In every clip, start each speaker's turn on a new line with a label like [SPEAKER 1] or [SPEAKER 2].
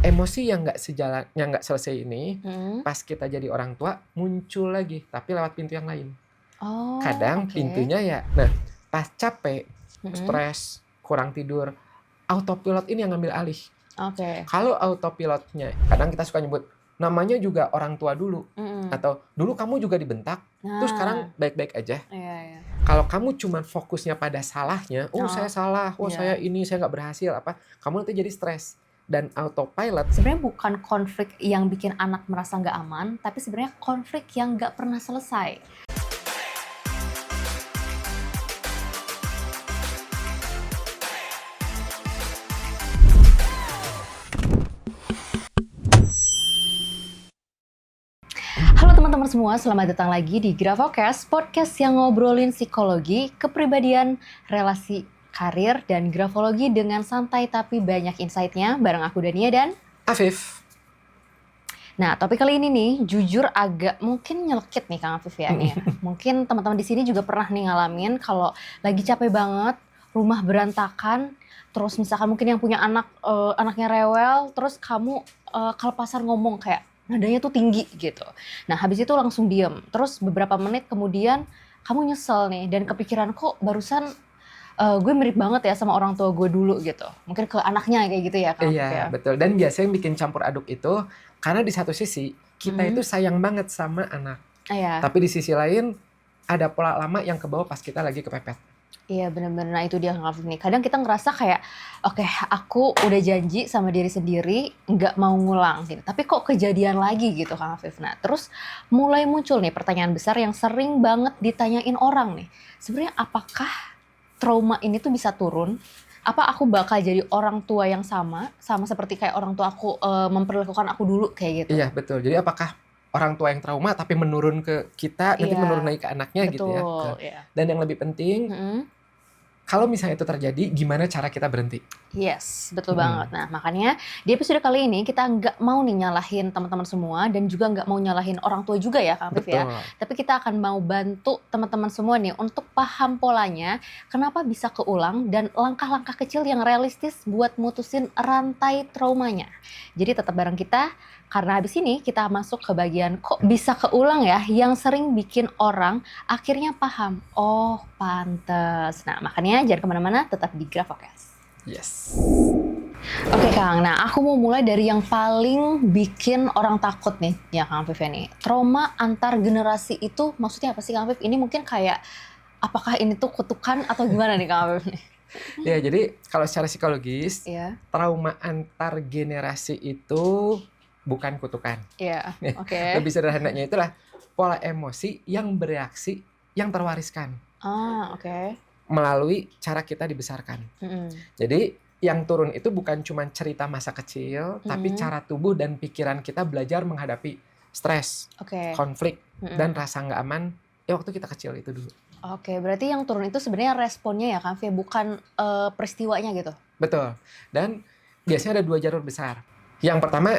[SPEAKER 1] emosi yang nggak sejalan, yang nggak selesai ini, pas kita jadi orang tua muncul lagi, tapi lewat pintu yang lain.
[SPEAKER 2] Oh,
[SPEAKER 1] Kadang
[SPEAKER 2] oke.
[SPEAKER 1] pintunya ya, nah pas capek,
[SPEAKER 2] Mm-mm.
[SPEAKER 1] stres, kurang tidur, autopilot ini yang ngambil alih.
[SPEAKER 2] Oke.
[SPEAKER 1] Kalau autopilotnya, kadang kita suka nyebut namanya juga orang tua dulu, atau dulu kamu juga dibentak, terus sekarang baik-baik aja.
[SPEAKER 2] Iya.
[SPEAKER 1] Kalau kamu cuma fokusnya pada salahnya, saya salah, saya
[SPEAKER 2] Iya.
[SPEAKER 1] ini, saya nggak berhasil, kamu nanti jadi stres. Dan autopilot
[SPEAKER 2] Sebenarnya bukan konflik yang bikin anak merasa nggak aman, tapi sebenarnya konflik yang nggak pernah selesai. Halo teman-teman semua, selamat datang lagi di Gravocast, podcast yang ngobrolin psikologi, kepribadian, relasi, karir, dan grafologi dengan santai tapi banyak insight-nya bareng aku Dania dan
[SPEAKER 1] Afif.
[SPEAKER 2] Nah, topik kali ini nih, jujur agak mungkin nyelekit nih Kang Afif ya. Nih. Mungkin teman-teman di sini juga pernah nih ngalamin kalau lagi capek banget, rumah berantakan, terus misalkan mungkin yang punya anak, anaknya rewel, terus kamu kelepasan ngomong kayak nadanya tuh tinggi gitu. Nah, habis itu langsung diem. Terus beberapa menit kemudian kamu nyesel nih dan kepikiran kok barusan gue mirip banget ya sama orang tua gue dulu gitu. Mungkin ke anaknya kayak gitu ya Kang Afif ya.
[SPEAKER 1] Iya, betul. Dan biasanya yang bikin campur aduk itu, karena di satu sisi, kita itu sayang banget sama anak.
[SPEAKER 2] Iya.
[SPEAKER 1] Tapi di sisi lain, ada pola lama yang kebawa pas kita lagi kepepet.
[SPEAKER 2] Iya benar-benar, nah itu dia Kang Afif nih. Kadang kita ngerasa kayak, oke, aku udah janji sama diri sendiri nggak mau ngulang gitu. Tapi kok kejadian lagi gitu Kang Afif. Nah terus mulai muncul nih pertanyaan besar yang sering banget ditanyain orang nih. Sebenarnya apakah trauma ini tuh bisa turun? Apa aku bakal jadi orang tua yang sama seperti kayak orang tua aku memperlakukan aku dulu kayak gitu?
[SPEAKER 1] Iya, betul. Jadi apakah orang tua yang trauma tapi menurun ke kita, nanti menurun lagi ke anaknya gitu ya.
[SPEAKER 2] Betul, iya.
[SPEAKER 1] Dan yang lebih penting, kalau misalnya itu terjadi, gimana cara kita berhenti?
[SPEAKER 2] Yes, betul banget. Nah, makanya di episode kali ini kita nggak mau nih nyalahin teman-teman semua dan juga nggak mau nyalahin orang tua juga ya, Kang Afif ya. Tapi kita akan mau bantu teman-teman semua nih untuk paham polanya, kenapa bisa keulang dan langkah-langkah kecil yang realistis buat mutusin rantai traumanya. Jadi tetap bareng kita, karena habis ini kita masuk ke bagian kok bisa keulang ya, yang sering bikin orang akhirnya paham, oh pantes. Nah, makanya jangan kemana-mana, tetap di Gravocast.
[SPEAKER 1] Yes.
[SPEAKER 2] Oke Kang, nah aku mau mulai dari yang paling bikin orang takut nih ya Kang Afif nih. Trauma antar generasi itu maksudnya apa sih Kang Afif? Ini mungkin kayak apakah ini tuh kutukan atau gimana nih Kang Afif nih?
[SPEAKER 1] Ya, jadi kalau secara psikologis,
[SPEAKER 2] Iya.
[SPEAKER 1] trauma antar generasi itu bukan kutukan.
[SPEAKER 2] Iya, oke.
[SPEAKER 1] Lebih sederhananya itulah pola emosi yang bereaksi yang terwariskan.
[SPEAKER 2] Oke.
[SPEAKER 1] Melalui cara kita dibesarkan. Jadi yang turun itu bukan cuma cerita masa kecil, tapi cara tubuh dan pikiran kita belajar menghadapi stres, konflik, dan rasa nggak aman ya waktu kita kecil itu dulu.
[SPEAKER 2] Oke, berarti yang turun itu sebenarnya responnya ya Kang Afif, bukan peristiwanya gitu?
[SPEAKER 1] Betul. Dan biasanya ada 2 jalur besar. Yang pertama,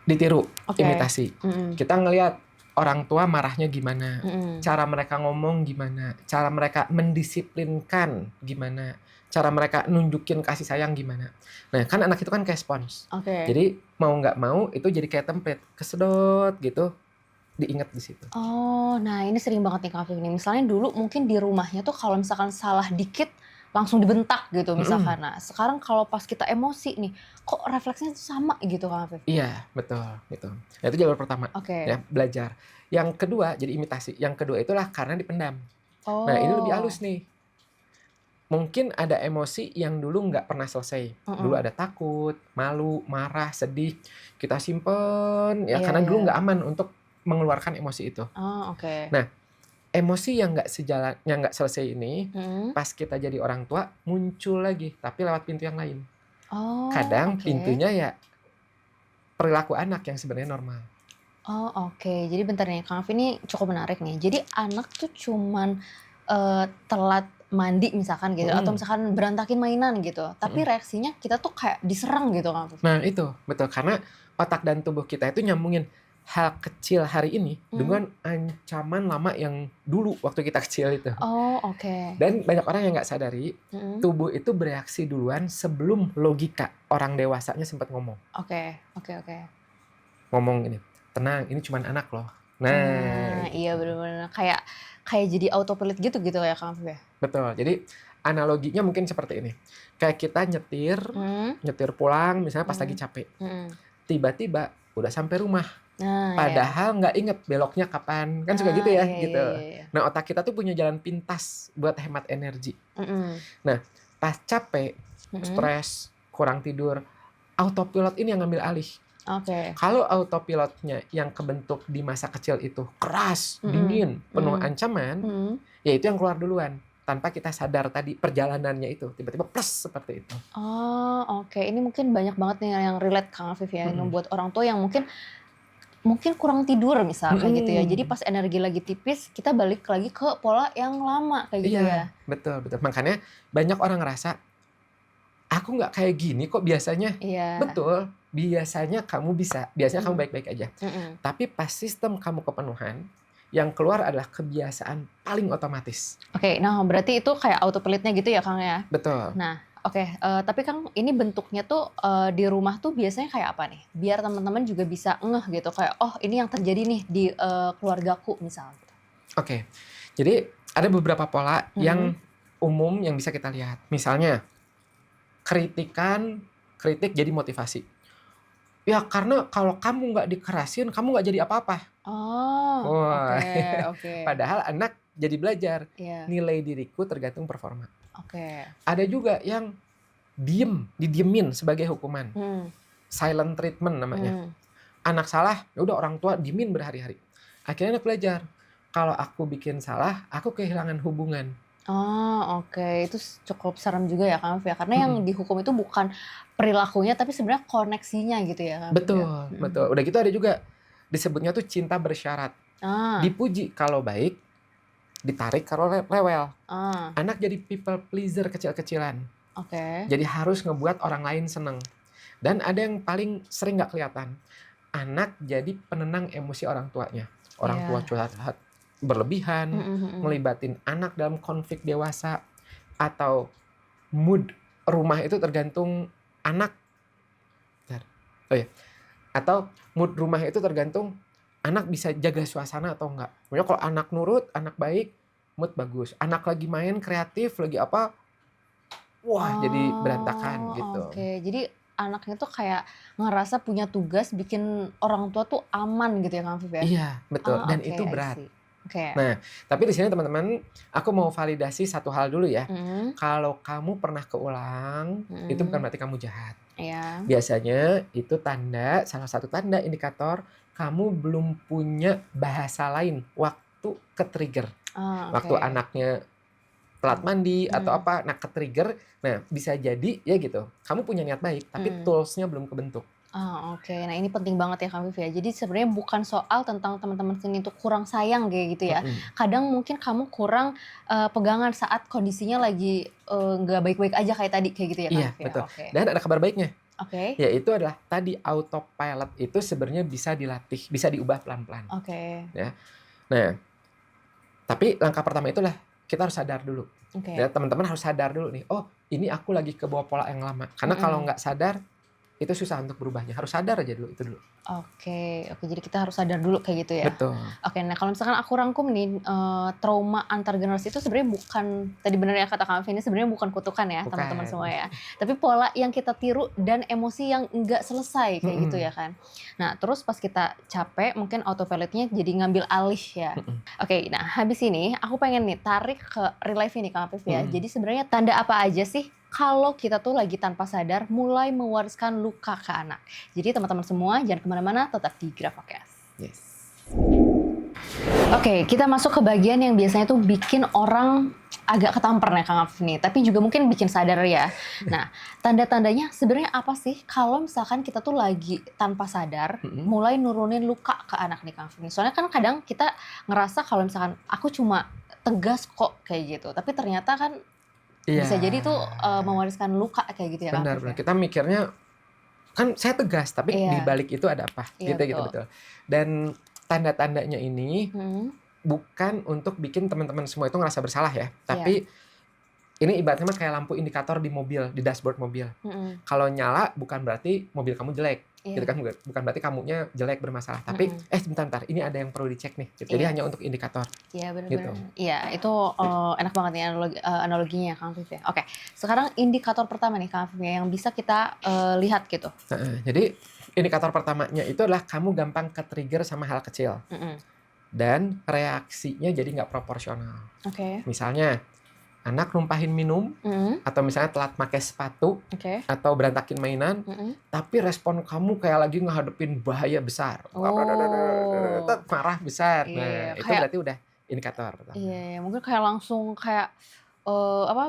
[SPEAKER 1] ditiru, imitasi. Kita ngelihat orang tua marahnya gimana, cara mereka ngomong gimana, cara mereka mendisiplinkan gimana, cara mereka nunjukin kasih sayang gimana. Nah, kan anak itu kan kayak spons. Jadi mau nggak mau itu jadi kayak template, kesedot gitu, diingat di situ.
[SPEAKER 2] Oh, nah ini sering banget nih Kang Afif nih. Misalnya dulu mungkin di rumahnya tuh kalau misalkan salah dikit langsung dibentak gitu misalkan. Nah, sekarang kalau pas kita emosi nih, kok refleksnya tuh sama gitu Kang Afif?
[SPEAKER 1] Iya, betul, gitu. Nah, itu jalur pertama, ya, belajar. Yang kedua jadi imitasi. Yang kedua itulah karena dipendam. Nah, ini lebih halus nih. Mungkin ada emosi yang dulu nggak pernah selesai. Dulu ada takut, malu, marah, sedih. Kita simpen, ya karena dulu nggak aman untuk mengeluarkan emosi itu. Nah, emosi yang nggak sejalan, yang nggak selesai ini, pas kita jadi orang tua muncul lagi, tapi lewat pintu yang lain. Kadang pintunya ya perilaku anak yang sebenarnya normal.
[SPEAKER 2] Jadi bentar nih, Kang Afif ini cukup menarik nih. Jadi anak tuh cuman telat mandi misalkan gitu, atau misalkan berantakin mainan gitu. Tapi reaksinya kita tuh kayak diserang gitu Kang Afif.
[SPEAKER 1] Nah itu, betul. Karena otak dan tubuh kita itu nyambungin, hal kecil hari ini dengan ancaman lama yang dulu waktu kita kecil itu.
[SPEAKER 2] Oh, oke.
[SPEAKER 1] Dan banyak orang yang nggak sadari, tubuh itu bereaksi duluan sebelum logika orang dewasanya sempat ngomong.
[SPEAKER 2] Oke.
[SPEAKER 1] Ngomong ini, tenang, ini cuma anak loh. Nah,
[SPEAKER 2] iya benar-benar kayak jadi autopilot gitu ya Kang Afif ya?
[SPEAKER 1] Betul. Jadi analoginya mungkin seperti ini. Kayak kita nyetir pulang misalnya pas lagi capek. Tiba-tiba udah sampai rumah. Padahal nggak inget beloknya kapan. Kan suka gitu ya, gitu.
[SPEAKER 2] Iya.
[SPEAKER 1] Nah, otak kita tuh punya jalan pintas buat hemat energi. Nah, pas capek, stres, kurang tidur, autopilot ini yang ngambil alih. Kalau autopilotnya yang kebentuk di masa kecil itu keras, dingin, penuh ancaman, ya itu yang keluar duluan. Tanpa kita sadar tadi perjalanannya itu tiba-tiba plus seperti itu.
[SPEAKER 2] Oh, oke. Ini mungkin banyak banget nih yang relate Kang Afif ya, yang buat orang tua yang mungkin kurang tidur misalnya gitu ya. Jadi pas energi lagi tipis, kita balik lagi ke pola yang lama kayak gitu ya.
[SPEAKER 1] Betul. Makanya banyak orang ngerasa aku nggak kayak gini kok biasanya.
[SPEAKER 2] Iya.
[SPEAKER 1] Betul. Biasanya kamu bisa, biasanya kamu baik-baik aja. Tapi pas sistem kamu kepenuhan, yang keluar adalah kebiasaan paling otomatis.
[SPEAKER 2] Oke, nah berarti itu kayak autopilotnya gitu ya Kang ya?
[SPEAKER 1] Betul.
[SPEAKER 2] Nah, oke, tapi Kang ini bentuknya tuh di rumah tuh biasanya kayak apa nih? Biar teman-teman juga bisa ngeh gitu, kayak oh ini yang terjadi nih di keluargaku misalnya.
[SPEAKER 1] Oke, jadi ada beberapa pola yang umum yang bisa kita lihat. Misalnya, kritik jadi motivasi. Ya karena kalau kamu nggak dikerasin, kamu nggak jadi apa-apa.
[SPEAKER 2] Oh, oke.
[SPEAKER 1] Padahal anak jadi belajar.
[SPEAKER 2] Iya.
[SPEAKER 1] Nilai diriku tergantung performa.
[SPEAKER 2] Oke.
[SPEAKER 1] Ada juga yang didiemin sebagai hukuman. Silent treatment namanya. Anak salah, ya udah orang tua diemin berhari-hari. Akhirnya anak belajar. Kalau aku bikin salah, aku kehilangan hubungan.
[SPEAKER 2] Oh, oke. Itu cukup serem juga ya Kang Afif ya. Karena yang dihukum itu bukan perilakunya tapi sebenarnya koneksinya gitu ya Kang Afif ya.
[SPEAKER 1] Betul. Udah gitu ada juga disebutnya tuh cinta bersyarat. Dipuji kalau baik, ditarik kalau rewel. Anak jadi people pleaser kecil-kecilan. Jadi harus ngebuat orang lain seneng. Dan ada yang paling sering nggak kelihatan. Anak jadi penenang emosi orang tuanya. Orang tua curhat berlebihan, ngelibatin anak dalam konflik dewasa, atau mood rumah itu tergantung anak. Atau mood rumah itu tergantung anak bisa jaga suasana atau enggak. Pokoknya kalau anak nurut, anak baik, mood bagus. Anak lagi main kreatif, lagi apa, wah jadi berantakan gitu.
[SPEAKER 2] Oke, jadi anaknya tuh kayak ngerasa punya tugas bikin orang tua tuh aman gitu ya Kang Afif ya?
[SPEAKER 1] Iya, betul. Dan itu berat. Nah, tapi di sini teman-teman, aku mau validasi satu hal dulu ya. Kalau kamu pernah keulang, itu bukan berarti kamu jahat. Biasanya itu salah satu tanda indikator kamu belum punya bahasa lain waktu ke-trigger. Waktu anaknya telat mandi atau apa, nah ke-trigger, nah bisa jadi ya gitu. Kamu punya niat baik, tapi tools-nya belum kebentuk.
[SPEAKER 2] Oke. Nah ini penting banget ya Kang Afif ya. Jadi sebenarnya bukan soal tentang teman-teman sini itu kurang sayang kayak gitu ya. Kadang mungkin kamu kurang pegangan saat kondisinya lagi nggak baik-baik aja kayak tadi kayak gitu ya Kang
[SPEAKER 1] Iya,
[SPEAKER 2] Afif ya.
[SPEAKER 1] betul. Dan ada kabar baiknya.
[SPEAKER 2] Oke.
[SPEAKER 1] Yaitu adalah tadi autopilot itu sebenarnya bisa dilatih, bisa diubah pelan-pelan. Ya. Nah, tapi langkah pertama itulah kita harus sadar dulu. Ya, teman-teman harus sadar dulu nih. Oh, ini aku lagi ke bawah pola yang lama. Karena kalau nggak sadar, itu susah untuk berubahnya. Harus sadar aja dulu itu dulu. Oke,
[SPEAKER 2] jadi kita harus sadar dulu kayak gitu ya.
[SPEAKER 1] Betul.
[SPEAKER 2] Oke, nah kalau misalkan aku rangkum nih, trauma antar generasi itu sebenarnya bukan, tadi benar ya kata Kang Afif, ini sebenarnya bukan kutukan ya teman-teman semua ya. Tapi pola yang kita tiru dan emosi yang enggak selesai kayak gitu ya kan. Nah terus pas kita capek mungkin autopilotnya jadi ngambil alih ya. Oke, nah habis ini aku pengen nih tarik ke real life ini Kang Afif ya. Jadi sebenarnya tanda apa aja sih kalau kita tuh lagi tanpa sadar mulai mewariskan luka ke anak. Jadi teman-teman semua jangan kemana-mana, tetap di Grafocast.
[SPEAKER 1] Yes.
[SPEAKER 2] Oke, kita masuk ke bagian yang biasanya tuh bikin orang agak ketampar nih Kang Afif nih, tapi juga mungkin bikin sadar ya. Nah, tanda-tandanya sebenarnya apa sih kalau misalkan kita tuh lagi tanpa sadar mulai nurunin luka ke anak nih Kang Afif nih. Soalnya kan kadang kita ngerasa kalau misalkan aku cuma tegas kok kayak gitu, tapi ternyata kan bisa jadi tuh mewariskan luka kayak gitu ya Kang Afif.
[SPEAKER 1] Benar. Kita mikirnya Kan saya tegas, tapi di
[SPEAKER 2] Iya.
[SPEAKER 1] balik itu ada apa?
[SPEAKER 2] Iya,
[SPEAKER 1] Gitu,
[SPEAKER 2] betul.
[SPEAKER 1] betul. Dan tanda-tandanya ini bukan untuk bikin teman-teman semua itu ngerasa bersalah ya, tapi ini ibaratnya mah kayak lampu indikator di mobil, di dashboard mobil. Kalau nyala bukan berarti mobil kamu jelek, gitu kan? Bukan berarti kamunya jelek bermasalah, tapi sebentar, ini ada yang perlu dicek nih. Gitu. Jadi hanya untuk indikator.
[SPEAKER 2] Iya, benar-benar.
[SPEAKER 1] Gitu.
[SPEAKER 2] Iya, itu enak banget nih analoginya Kang Afif ya. Oke, sekarang indikator pertama nih Kang Afif ya, yang bisa kita lihat gitu.
[SPEAKER 1] Jadi indikator pertamanya itu adalah kamu gampang ke-trigger sama hal kecil. Dan reaksinya jadi nggak proporsional. Misalnya, anak numpahin minum, atau misalnya telat pakai sepatu, atau berantakin mainan, tapi respon kamu kayak lagi ngadepin bahaya besar. Marah besar. Nah, itu berarti udah indikator.
[SPEAKER 2] Iya, mungkin kayak langsung kayak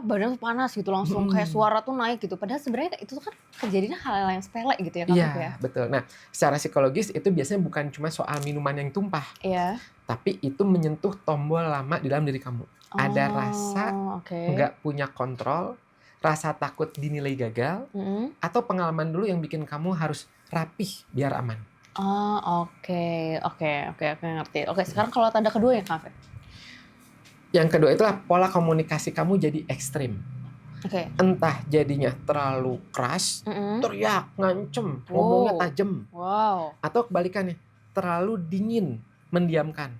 [SPEAKER 2] badan tuh panas gitu, langsung kayak suara tuh naik gitu. Padahal sebenarnya itu kan kejadiannya hal-hal yang sepele gitu ya Kang Afif ya.
[SPEAKER 1] Iya, betul. Nah, secara psikologis itu biasanya bukan cuma soal minuman yang tumpah.
[SPEAKER 2] Iya.
[SPEAKER 1] Tapi itu menyentuh tombol lama di dalam diri kamu. Ada rasa nggak punya kontrol, rasa takut dinilai gagal, atau pengalaman dulu yang bikin kamu harus rapih biar aman.
[SPEAKER 2] Oke, ngerti. Oke, sekarang kalau tanda kedua ya Kang Afif?
[SPEAKER 1] Yang kedua itulah pola komunikasi kamu jadi ekstrim. Entah jadinya terlalu keras, teriak, ngancem, ngomongnya tajam. Atau kebalikannya, terlalu dingin, mendiamkan.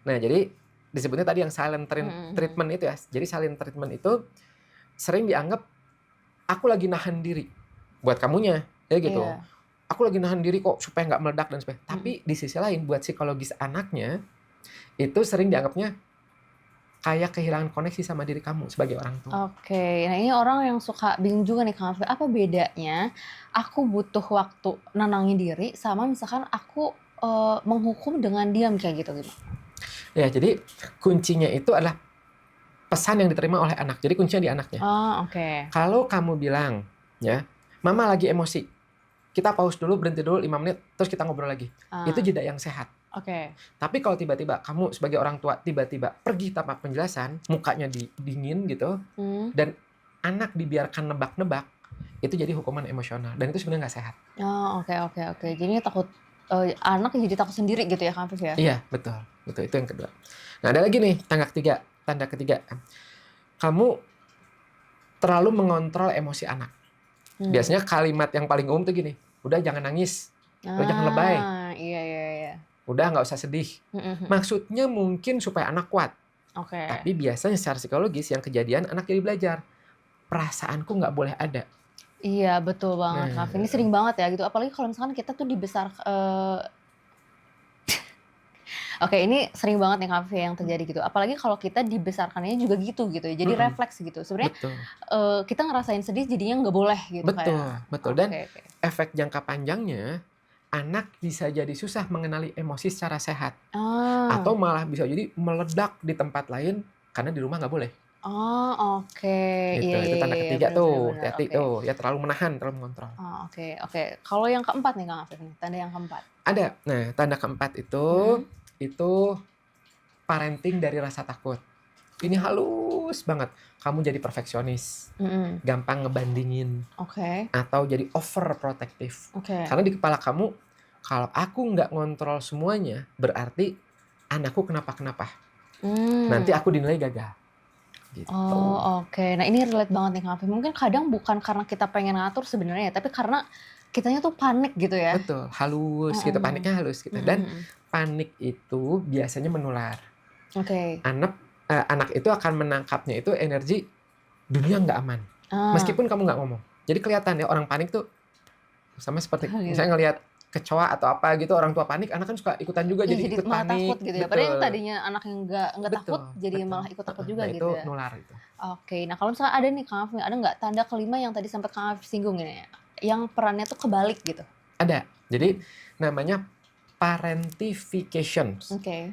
[SPEAKER 1] Nah, jadi disebutnya tadi yang silent treatment itu ya. Jadi silent treatment itu sering dianggap aku lagi nahan diri buat kamunya, ya gitu. Aku lagi nahan diri kok supaya nggak meledak dan sebagainya. Tapi di sisi lain buat psikologis anaknya itu sering dianggapnya kayak kehilangan koneksi sama diri kamu sebagai orang tua.
[SPEAKER 2] Nah ini orang yang suka bingung juga nih Kang Afif, apa bedanya aku butuh waktu nenangin diri sama misalkan aku menghukum dengan diam kayak gitu gimana?
[SPEAKER 1] Ya, jadi kuncinya itu adalah pesan yang diterima oleh anak. Jadi kuncinya di anaknya. Kalau kamu bilang, ya, mama lagi emosi, kita pause dulu, berhenti dulu 5 menit, terus kita ngobrol lagi. Itu jeda yang sehat. Tapi kalau tiba-tiba kamu sebagai orang tua tiba-tiba pergi tanpa penjelasan, mukanya dingin gitu, dan anak dibiarkan nebak-nebak, itu jadi hukuman emosional. Dan itu sebenarnya nggak sehat.
[SPEAKER 2] Jadi takut anak jadi takut sendiri gitu ya Kang Afif ya?
[SPEAKER 1] Iya, betul. Itu yang kedua. Nah, ada lagi nih tanda ketiga. Kamu terlalu mengontrol emosi anak. Biasanya kalimat yang paling umum tuh gini, udah jangan nangis, udah jangan lebay.
[SPEAKER 2] Iya.
[SPEAKER 1] Udah nggak usah sedih. Maksudnya mungkin supaya anak kuat. Tapi biasanya secara psikologis yang kejadian anak jadi belajar. Perasaanku nggak boleh ada.
[SPEAKER 2] Iya, betul banget Kang Afif. Ini sering banget ya gitu. Apalagi kalau misalkan kita tuh ini sering banget nih Kang Afif yang terjadi gitu. Apalagi kalau kita dibesarkannya juga gitu ya. Jadi refleks gitu. Sebenarnya kita ngerasain sedih jadinya nggak boleh gitu.
[SPEAKER 1] Betul. Dan efek jangka panjangnya anak bisa jadi susah mengenali emosi secara sehat. Atau malah bisa jadi meledak di tempat lain karena di rumah nggak boleh. Gitu. Itu tanda ketiga tuh. Hati-hati tuh. Ya terlalu menahan, terlalu mengontrol.
[SPEAKER 2] Kalau yang keempat nih Kang Afif nih, tanda yang keempat.
[SPEAKER 1] Ada. Nah, tanda keempat itu parenting dari rasa takut. Ini halus banget. Kamu jadi perfeksionis, gampang ngebandingin, atau jadi overprotective. Karena di kepala kamu, kalau aku nggak ngontrol semuanya, berarti anakku kenapa-kenapa. Nanti aku dinilai gagal. Gitu.
[SPEAKER 2] Nah ini relate banget nih Kang Afif. Mungkin kadang bukan karena kita pengen ngatur sebenarnya, tapi karena kitanya tuh panik gitu ya.
[SPEAKER 1] Betul, halus gitu, paniknya halus gitu. Dan panik itu biasanya menular. Anak itu akan menangkapnya itu energi dunia nggak aman. Meskipun kamu nggak ngomong. Jadi kelihatan ya orang panik tuh sama seperti misalnya ngelihat kecoa atau apa gitu, orang tua panik, anak kan suka ikutan juga jadi ikut
[SPEAKER 2] malah
[SPEAKER 1] panik.
[SPEAKER 2] Takut gitu ya. Padahal yang tadinya anak yang nggak takut jadi malah ikut takut juga gitu
[SPEAKER 1] itu
[SPEAKER 2] ya.
[SPEAKER 1] nular itu.
[SPEAKER 2] Nah kalau misalnya ada nih Kang Afif, ada nggak tanda kelima yang tadi sempat Kang Afif singgung ini ya? Yang perannya tuh kebalik gitu.
[SPEAKER 1] Ada. Jadi namanya parentification.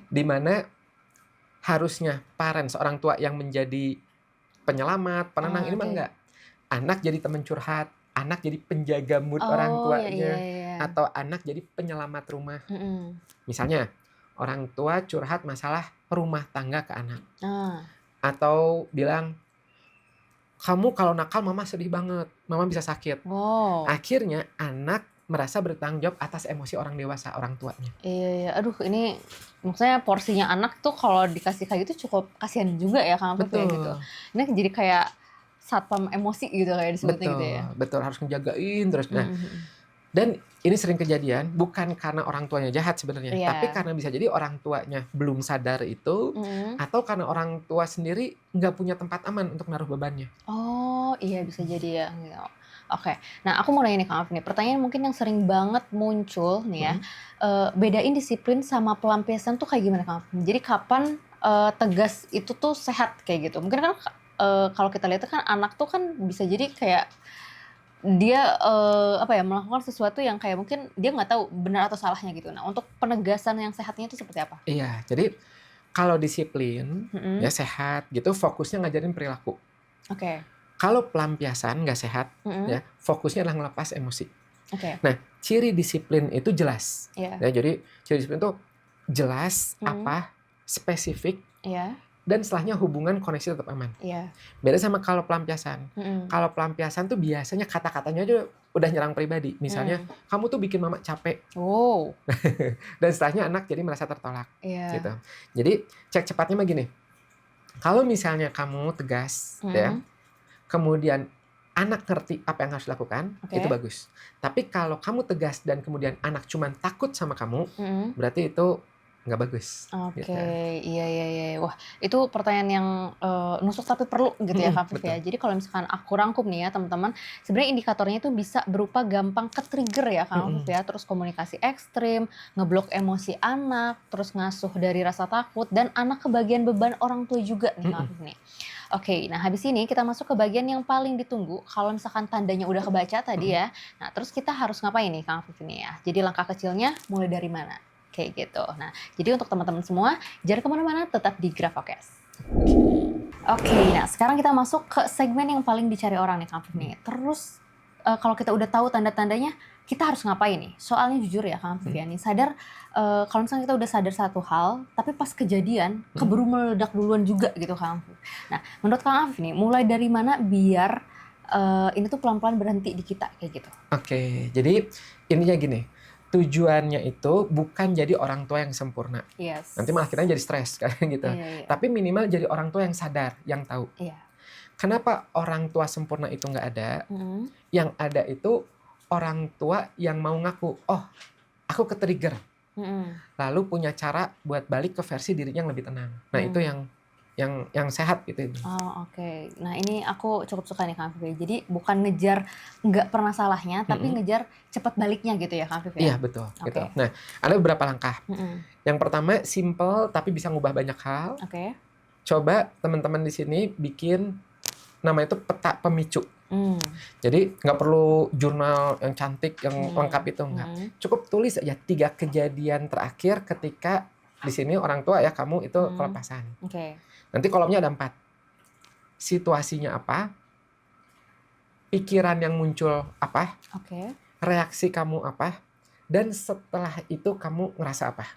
[SPEAKER 1] Di mana harusnya parents, orang tua yang menjadi penyelamat, penenang, ini mah enggak. Anak jadi teman curhat, anak jadi penjaga mood orang tuanya, atau anak jadi penyelamat rumah. Misalnya, orang tua curhat masalah rumah tangga ke anak. Atau bilang, kamu kalau nakal mama sedih banget, mama bisa sakit.
[SPEAKER 2] Wow.
[SPEAKER 1] Akhirnya anak merasa bertanggung jawab atas emosi orang dewasa, orang tuanya.
[SPEAKER 2] Iya. Aduh, ini maksudnya porsinya anak tuh kalau dikasih kayak gitu cukup kasihan juga ya Kang Afif ya gitu. Ini jadi kayak satpam emosi gitu kayak disebutnya gitu ya.
[SPEAKER 1] Betul, harus ngejagain terus. Nah, dan ini sering kejadian bukan karena orang tuanya jahat sebenarnya, tapi karena bisa jadi orang tuanya belum sadar itu, atau karena orang tua sendiri nggak punya tempat aman untuk naruh bebannya.
[SPEAKER 2] Oh iya, bisa jadi ya. Oke, nah aku mau nanya nih Kang Afif nih, pertanyaan mungkin yang sering banget muncul nih ya, bedain disiplin sama pelampiasan tuh kayak gimana Kang Afif? Jadi kapan tegas itu tuh sehat kayak gitu? Mungkin kan kalau kita lihat kan anak tuh kan bisa jadi kayak dia melakukan sesuatu yang kayak mungkin dia nggak tahu benar atau salahnya gitu. Nah, untuk penegasan yang sehatnya itu seperti apa?
[SPEAKER 1] Iya, jadi kalau disiplin ya sehat gitu, fokusnya ngajarin perilaku.
[SPEAKER 2] Oke.
[SPEAKER 1] Kalau pelampiasan nggak sehat, ya fokusnya adalah ngelepas emosi. Nah, ciri disiplin itu jelas. Ya, jadi ciri disiplin itu jelas, apa, spesifik, dan setelahnya hubungan koneksi tetap aman. Beda sama kalau pelampiasan. Kalau pelampiasan tuh biasanya kata-katanya aja udah nyerang pribadi. Misalnya, kamu tuh bikin mama capek. Dan setelahnya anak jadi merasa tertolak. Gitu. Jadi cek cepatnya mah gini. Kalau misalnya kamu tegas, ya, kemudian anak ngerti apa yang harus dilakukan, itu bagus. Tapi kalau kamu tegas dan kemudian anak cuman takut sama kamu, berarti itu nggak bagus.
[SPEAKER 2] Gitu. Iya. Wah, itu pertanyaan yang nusuk tapi perlu gitu ya Kak Afif ya. Jadi kalau misalkan aku rangkum nih ya teman-teman, sebenarnya indikatornya itu bisa berupa gampang ke-trigger ya Kak Afif ya, terus komunikasi ekstrim, ngeblok emosi anak, terus ngasuh dari rasa takut, dan anak kebagian beban orang tua juga nih Kak Afif nih. Oke, nah habis ini kita masuk ke bagian yang paling ditunggu. Kalau misalkan tandanya udah kebaca tadi ya, nah terus kita harus ngapain nih Kang Afif ini ya. Jadi langkah kecilnya mulai dari mana? Kayak gitu. Nah, jadi untuk teman-teman semua, jangan kemana-mana, tetap di Grafocast. Oke, nah sekarang kita masuk ke segmen yang paling dicari orang nih Kang Afif nih. Terus kalau kita udah tahu tanda-tandanya, kita harus ngapain nih? Soalnya jujur ya Kang Afif ya, nih sadar kalau misalnya kita udah sadar satu hal, tapi pas kejadian keburu meledak duluan juga gitu Kang Afif. Nah, menurut Kang Afif nih, mulai dari mana biar ini tuh pelan-pelan berhenti di kita kayak gitu?
[SPEAKER 1] Oke, jadi ininya gini. Tujuannya itu bukan jadi orang tua yang sempurna. Nanti malah kita jadi stres kan gitu. Tapi minimal jadi orang tua yang sadar, yang tahu. Kenapa orang tua sempurna itu nggak ada? Yang ada itu orang tua yang mau ngaku, oh aku ke-trigger. Lalu punya cara buat balik ke versi dirinya yang lebih tenang. Nah itu yang sehat gitu.
[SPEAKER 2] Oke. Nah ini aku cukup suka nih Kang Afif. Jadi bukan ngejar nggak pernah salahnya, tapi ngejar cepat baliknya gitu ya Kang Afif ya?
[SPEAKER 1] Iya betul. Gitu. Nah ada beberapa langkah. Yang pertama simple tapi bisa ngubah banyak hal. Coba teman-teman di sini bikin namanya itu peta pemicu. Jadi nggak perlu jurnal yang cantik, yang lengkap itu enggak. Cukup tulis aja 3 kejadian terakhir ketika di sini orang tua ya kamu itu kelepasan. Nanti kolomnya ada 4. Situasinya apa? Pikiran yang muncul apa? Reaksi kamu apa? Dan setelah itu kamu ngerasa apa?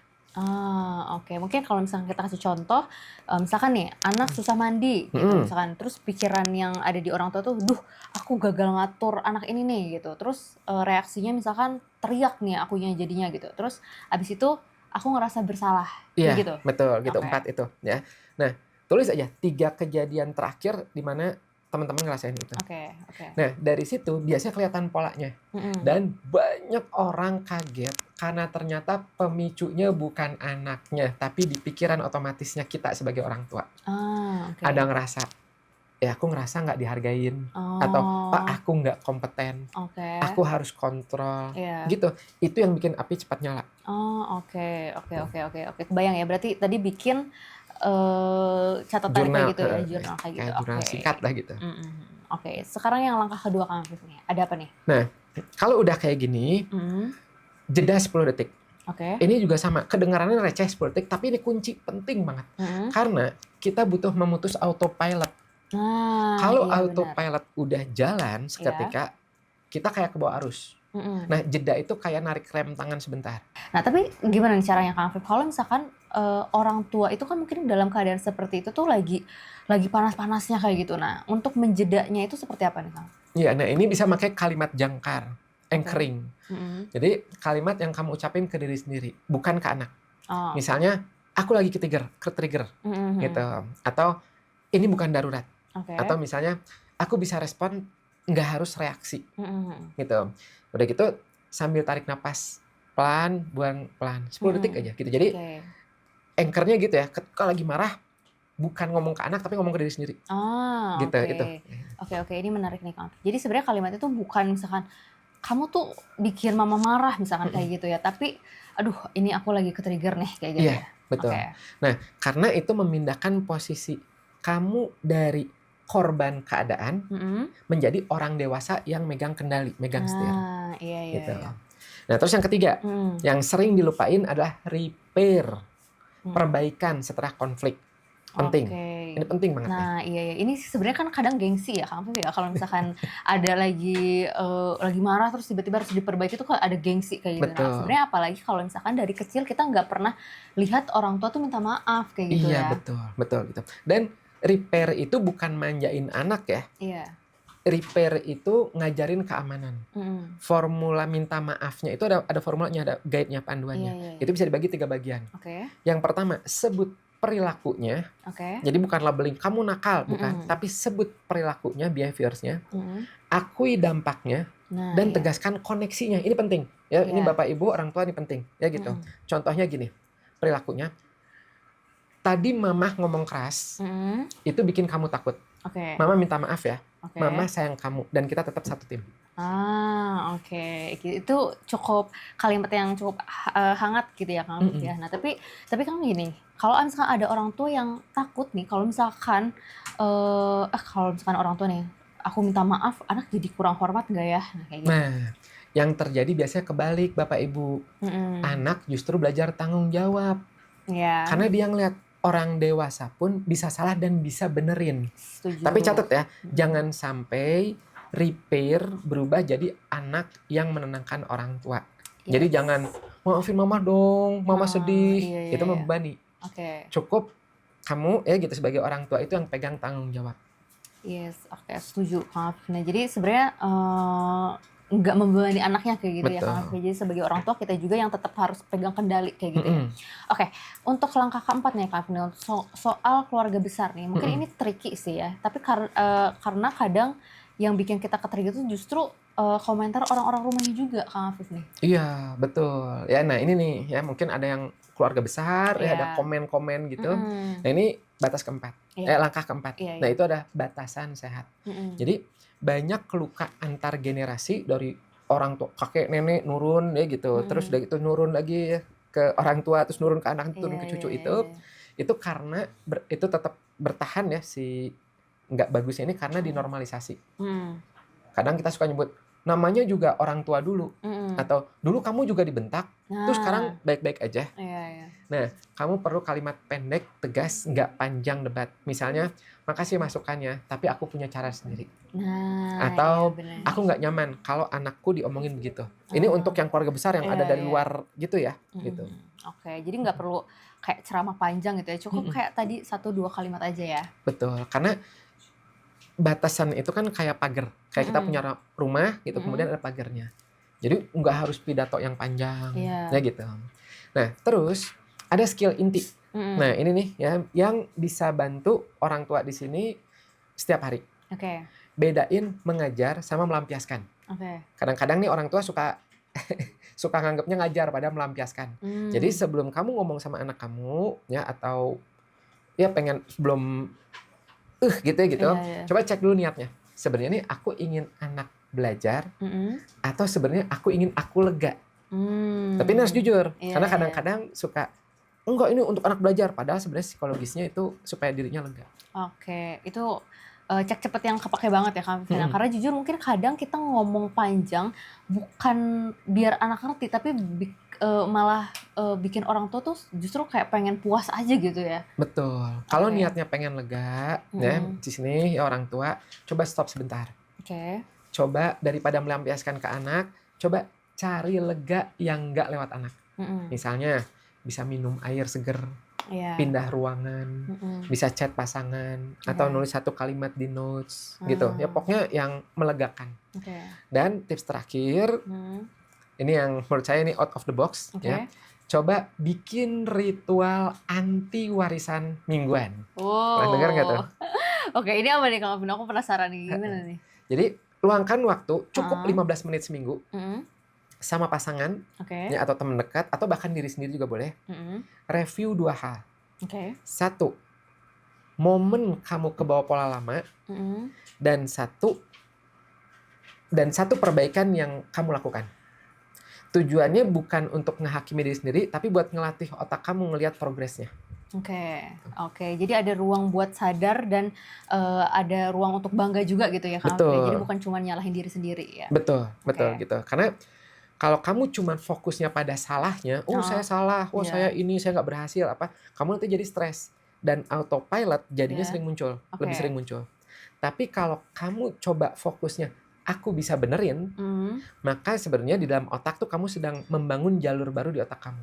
[SPEAKER 2] Mungkin kalau misalkan kita kasih contoh, misalkan nih anak susah mandi gitu misalkan, terus pikiran yang ada di orang tua tuh, duh aku gagal ngatur anak ini nih gitu. Terus reaksinya misalkan teriak nih akunya jadinya gitu. Terus abis itu aku ngerasa bersalah.
[SPEAKER 1] Iya,
[SPEAKER 2] gitu.
[SPEAKER 1] betul gitu 4 itu ya. Nah, tulis aja 3 kejadian terakhir di mana teman-teman ngerasain itu. Nah, dari situ biasanya kelihatan polanya. Dan banyak orang kaget karena ternyata pemicunya bukan anaknya, tapi di pikiran otomatisnya kita sebagai orang tua. Ada ngerasa, ya aku ngerasa nggak dihargain, atau Pak aku nggak kompeten, aku harus kontrol, gitu. Itu yang bikin api cepat nyala.
[SPEAKER 2] Oke. Kebayang ya, berarti tadi bikin catatan kayak gitu ya, jurnal kayak gitu.
[SPEAKER 1] Jurnal singkat lah gitu.
[SPEAKER 2] Sekarang yang langkah kedua Kang Afif nih, ada apa nih?
[SPEAKER 1] Nah, kalau udah kayak gini, jeda 10 detik. Ini juga sama, kedengarannya receh 10 detik, tapi ini kunci penting banget. Karena kita butuh memutus autopilot. Kalau autopilot udah jalan seketika, kita kayak ke bawah arus. Nah, jeda itu kayak narik rem tangan sebentar.
[SPEAKER 2] Nah, tapi gimana nih caranya Kang Afif? Kalau misalkan orang tua itu kan mungkin dalam keadaan seperti itu tuh lagi panas-panasnya kayak gitu. Nah, untuk menjedanya itu seperti apa nih, Kang?
[SPEAKER 1] Iya, nah ini bisa pakai kalimat jangkar, anchoring. Jadi kalimat yang kamu ucapin ke diri sendiri, bukan ke anak. Misalnya, aku lagi ke-trigger, gitu. Atau, ini bukan darurat. Atau misalnya, aku bisa respon, nggak harus reaksi. Gitu. Udah gitu, sambil tarik napas, pelan, buang pelan. 10 detik aja gitu. Jadi, anchor-nya gitu ya, kalau lagi marah, bukan ngomong ke anak, tapi ngomong ke diri sendiri. Gitu, itu.
[SPEAKER 2] Oke, ini menarik nih, Kang. Jadi sebenarnya kalimat itu bukan misalkan, kamu tuh bikin mama marah misalkan kayak gitu ya, tapi aduh ini aku lagi ke-trigger nih kayak gitu
[SPEAKER 1] ya. Betul. Nah, karena itu memindahkan posisi kamu dari korban keadaan menjadi orang dewasa yang megang kendali, megang setir. Gitu. Nah, terus yang ketiga, yang sering dilupain adalah repair, perbaikan setelah konflik. Penting. Ini penting banget.
[SPEAKER 2] Nah, iya. Ini sebenarnya kan kadang gengsi ya, Kang Afif ya. Kalau misalkan ada lagi marah terus tiba-tiba harus diperbaiki itu kan ada gengsi kayak gitu. Nah, sebenarnya apalagi kalau misalkan dari kecil kita nggak pernah lihat orang tua tuh minta maaf kayak gitu ya.
[SPEAKER 1] Iya, betul gitu. Dan repair itu bukan manjain anak ya.
[SPEAKER 2] Iya.
[SPEAKER 1] Repair itu ngajarin keamanan. Formula minta maafnya itu ada formulanya, ada guide-nya, panduannya. Itu bisa dibagi 3 bagian. Yang pertama, sebut perilakunya. Jadi bukan labeling kamu nakal, bukan, tapi sebut perilakunya, behaviors-nya. Akui dampaknya dan tegaskan koneksinya. Ini penting. Ya, ini Bapak Ibu, orang tua ini penting, ya gitu. Contohnya gini, perilakunya. Tadi mama ngomong keras, itu bikin kamu takut. Mama minta maaf ya. Mama sayang kamu dan kita tetap satu tim.
[SPEAKER 2] Itu cukup kalimat yang cukup hangat gitu ya, Kang Afif ya. Nah, tapi kan gini, kalau misalkan ada orang tua yang takut nih, kalau misalkan orang tua nih, aku minta maaf, anak jadi kurang hormat nggak ya? Nah, kayak gitu.
[SPEAKER 1] Nah, yang terjadi biasanya kebalik, Bapak Ibu. Anak justru belajar tanggung jawab. Karena dia ngeliat orang dewasa pun bisa salah dan bisa benerin.
[SPEAKER 2] Setuju.
[SPEAKER 1] Tapi catat ya, jangan sampai repair berubah jadi anak yang menenangkan orang tua. Jadi jangan, maafin mama dong, mama sedih. Itu membebani. Cukup kamu ya gitu sebagai orang tua itu yang pegang tanggung jawab.
[SPEAKER 2] Setuju, Kang Afif. Nah, jadi sebenarnya nggak membebani anaknya kayak gitu. Betul. Ya, Kang Afif. Jadi sebagai orang tua kita juga yang tetap harus pegang kendali kayak gitu ya. Untuk langkah keempat nih, Kang Afif, soal keluarga besar nih. Mungkin ini tricky sih ya. Tapi karena kadang yang bikin kita ke-trigger itu justru komentar orang-orang rumahnya juga, Kang Afif nih.
[SPEAKER 1] Iya, betul. Ya, nah ini nih ya, mungkin ada yang keluarga besar, ya ada komen-komen gitu. Nah, ini batas keempat. Langkah keempat. Nah, itu ada batasan sehat. Jadi banyak luka antar generasi dari orang tua, kakek, nenek nurun ya gitu. Terus udah gitu nurun lagi ke orang tua, terus nurun ke anak, turun ke cucu itu. Itu karena itu tetap bertahan ya si nggak bagusnya ini karena dinormalisasi. Kadang kita suka nyebut namanya juga orang tua dulu, atau dulu kamu juga dibentak, terus sekarang baik-baik aja. Nah, kamu perlu kalimat pendek, tegas, nggak panjang debat. Misalnya, makasih masukannya, tapi aku punya cara sendiri. Atau aku nggak nyaman kalau anakku diomongin begitu. Ini untuk yang keluarga besar yang ada dari luar gitu ya. Gitu.
[SPEAKER 2] Jadi nggak perlu kayak ceramah panjang gitu ya, cukup kayak tadi 1-2 kalimat aja ya.
[SPEAKER 1] Betul, karena batasan itu kan kayak pagar, kayak kita punya rumah gitu, kemudian ada pagarnya. Jadi nggak harus pidato yang panjang, ya gitu. Nah, terus ada skill inti. Nah, ini nih ya yang bisa bantu orang tua di sini setiap hari. Bedain mengajar sama melampiaskan. Kadang-kadang nih orang tua suka nganggapnya ngajar pada melampiaskan. Jadi sebelum kamu ngomong sama anak kamu ya, atau ya pengen sebelum gitu. Coba cek dulu niatnya. Sebenarnya nih aku ingin anak belajar atau sebenarnya aku ingin aku lega. Tapi ini harus jujur. Karena kadang-kadang suka enggak, ini untuk anak belajar, padahal sebenarnya psikologisnya itu supaya dirinya lega.
[SPEAKER 2] Itu cek cepet yang kepake banget ya, Kang Afif. Karena jujur mungkin kadang kita ngomong panjang bukan biar anak ngerti, tapi malah bikin orang tua tuh justru kayak pengen puas aja gitu ya.
[SPEAKER 1] Betul. Kalau niatnya pengen lega, ya di sini ya orang tua coba stop sebentar. Coba daripada melampiaskan ke anak, coba cari lega yang nggak lewat anak. Misalnya bisa minum air seger,
[SPEAKER 2] Iya.
[SPEAKER 1] pindah ruangan, bisa chat pasangan, atau nulis satu kalimat di notes, gitu. Ya pokoknya yang melegakan. Dan tips terakhir, ini yang menurut saya ini out of the box, ya. Coba bikin ritual anti warisan mingguan. Pernah dengar nggak tuh?
[SPEAKER 2] Oke, ini apa nih Kang Alvin? Aku penasaran nih, gimana nih?
[SPEAKER 1] Jadi luangkan waktu cukup 15 menit seminggu sama pasangan, ya, atau teman dekat, atau bahkan diri sendiri juga boleh. Review 2 hal. Satu, momen kamu kebawa pola lama, dan satu perbaikan yang kamu lakukan. Tujuannya bukan untuk ngehakimi diri sendiri, tapi buat ngelatih otak kamu ngelihat progresnya.
[SPEAKER 2] Oke. Jadi ada ruang buat sadar dan ada ruang untuk bangga juga gitu ya Kang Alvin. Jadi bukan cuma nyalahin diri sendiri ya.
[SPEAKER 1] Betul gitu. Karena kalau kamu cuma fokusnya pada salahnya, saya salah, saya ini, saya nggak berhasil, kamu nanti jadi stres. Dan autopilot jadinya sering muncul, lebih sering muncul. Tapi kalau kamu coba fokusnya, aku bisa benerin, maka sebenarnya di dalam otak tuh kamu sedang membangun jalur baru di otak kamu.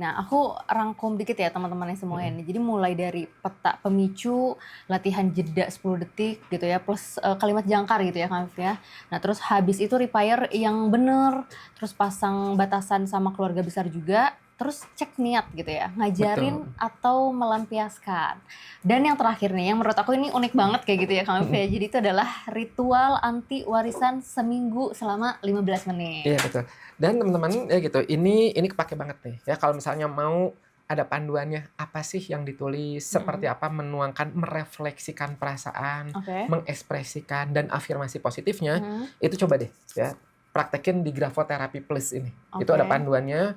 [SPEAKER 2] Nah aku rangkum dikit ya teman-teman semuanya nih. Jadi mulai dari peta pemicu, latihan jeda 10 detik gitu ya, plus kalimat jangkar gitu ya Kang Alvin ya. Nah terus habis itu repair yang bener, terus pasang batasan sama keluarga besar juga, terus cek niat gitu ya, ngajarin atau melampiaskan. Dan yang terakhir nih, yang menurut aku ini unik banget kayak gitu ya Kang Alvin ya. Jadi itu adalah ritual anti warisan seminggu selama 15 menit.
[SPEAKER 1] Iya betul. Dan teman-teman ya gitu, ini kepake banget nih ya, kalau misalnya mau ada panduannya, apa sih yang ditulis, seperti apa menuangkan, merefleksikan perasaan, mengekspresikan dan afirmasi positifnya, itu coba deh ya, praktekin di Grafoterapi Plus ini. Itu ada panduannya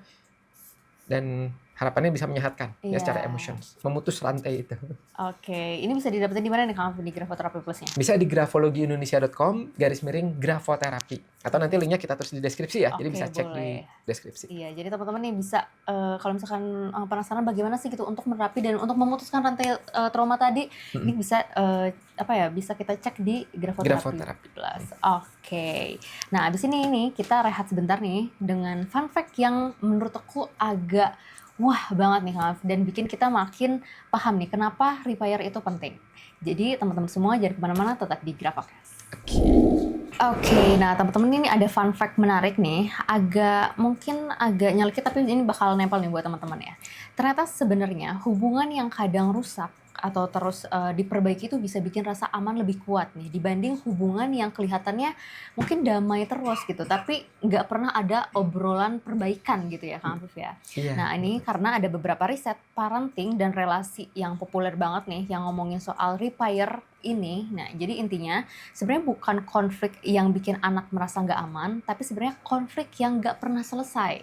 [SPEAKER 1] dan harapannya bisa menyehatkan ya secara emotions, memutus rantai itu.
[SPEAKER 2] Ini bisa didapetin di mana nih Kang Alvin di Grafoterapi Plusnya?
[SPEAKER 1] Bisa di grafologiindonesia.com/grafoterapi, atau nanti linknya kita tulis di deskripsi ya, jadi bisa cek di deskripsi.
[SPEAKER 2] Iya, jadi teman-teman nih bisa kalau misalkan penasaran bagaimana sih gitu untuk merapi dan untuk memutuskan rantai trauma tadi, ini bisa bisa kita cek di Grafoterapi Plus. Nah abis ini kita rehat sebentar nih dengan fun fact yang menurut aku agak wah banget nih Kang Alvin, dan bikin kita makin paham nih kenapa repair itu penting. Jadi teman-teman semua jangan kemana-mana, tetap di Grafocast. Nah teman-teman, ini ada fun fact menarik nih, mungkin agak nyelekit tapi ini bakal nempel nih buat teman-teman ya. Ternyata sebenarnya hubungan yang kadang rusak atau terus diperbaiki itu bisa bikin rasa aman lebih kuat nih dibanding hubungan yang kelihatannya mungkin damai terus gitu tapi nggak pernah ada obrolan perbaikan gitu ya Kang Afif ya. Nah ini karena ada beberapa riset parenting dan relasi yang populer banget nih yang ngomongin soal repair ini. Nah jadi intinya sebenarnya bukan konflik yang bikin anak merasa nggak aman, tapi sebenarnya konflik yang nggak pernah selesai.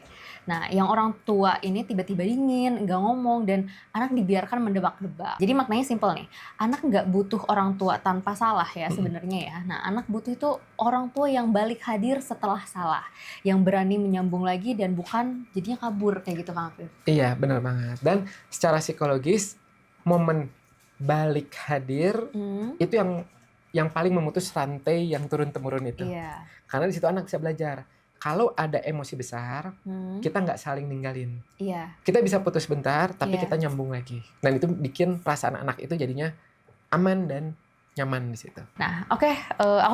[SPEAKER 2] Nah yang orang tua ini tiba-tiba dingin, nggak ngomong, dan anak dibiarkan mendebak-debak. Jadi maknanya simple nih, anak nggak butuh orang tua tanpa salah ya sebenarnya ya. Nah anak butuh itu orang tua yang balik hadir setelah salah, yang berani menyambung lagi dan bukan jadinya kabur kayak gitu Kang Afif.
[SPEAKER 1] Iya benar banget. Dan secara psikologis momen balik hadir itu yang paling memutus rantai yang turun temurun itu. Karena di situ anak bisa belajar. Kalau ada emosi besar, kita nggak saling ninggalin. Kita bisa putus bentar, tapi kita nyambung lagi. Dan itu bikin perasaan anak itu jadinya aman dan nyaman di situ.
[SPEAKER 2] Nah, aku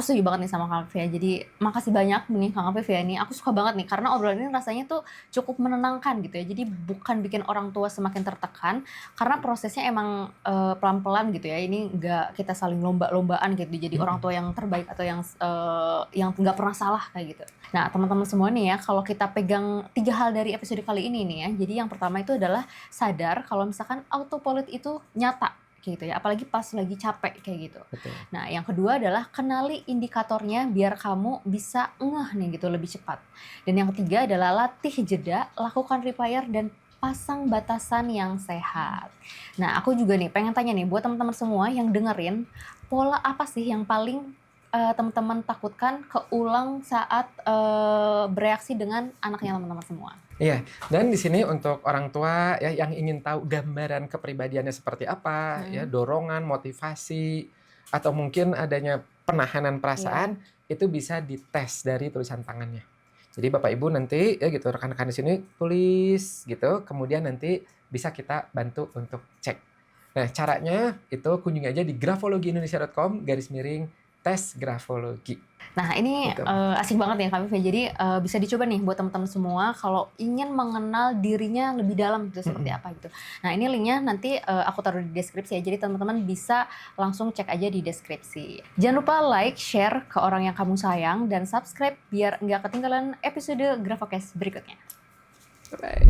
[SPEAKER 2] setuju banget nih sama Kang Afif ya. Jadi makasih banyak nih Kang Afif ya. Ini aku suka banget nih karena obrolan ini rasanya tuh cukup menenangkan gitu ya. Jadi bukan bikin orang tua semakin tertekan karena prosesnya emang pelan-pelan gitu ya. Ini nggak kita saling lomba-lombaan gitu. Jadi orang tua yang terbaik atau yang nggak pernah salah kayak gitu. Nah, teman-teman semua nih ya, kalau kita pegang 3 hal dari episode kali ini nih ya. Jadi yang pertama itu adalah sadar kalau misalkan autopilot itu nyata gitu ya, apalagi pas lagi capek kayak gitu. Nah, yang kedua adalah kenali indikatornya biar kamu bisa ngeh nih gitu lebih cepat. Dan yang ketiga adalah latih jeda, lakukan repair dan pasang batasan yang sehat. Nah, aku juga nih pengen tanya nih buat teman-teman semua yang dengerin, pola apa sih yang paling teman-teman takutkan keulang saat bereaksi dengan anaknya teman-teman semua?
[SPEAKER 1] Iya, dan di sini untuk orang tua ya yang ingin tahu gambaran kepribadiannya seperti apa, ya dorongan, motivasi, atau mungkin adanya penahanan perasaan, itu bisa dites dari tulisan tangannya. Jadi Bapak Ibu nanti ya gitu rekan-rekan di sini tulis gitu, kemudian nanti bisa kita bantu untuk cek. Nah, caranya itu kunjungi aja di grafologiindonesia.com/tes grafologi.
[SPEAKER 2] Nah, ini
[SPEAKER 1] Gitu.
[SPEAKER 2] asik banget ya Kak Vivi. Jadi bisa dicoba nih buat teman-teman semua kalau ingin mengenal dirinya lebih dalam gitu seperti apa gitu. Nah, ini linknya nanti aku taruh di deskripsi ya. Jadi teman-teman bisa langsung cek aja di deskripsi. Jangan lupa like, share ke orang yang kamu sayang, dan subscribe biar nggak ketinggalan episode Grafocast berikutnya.
[SPEAKER 1] Bye-bye.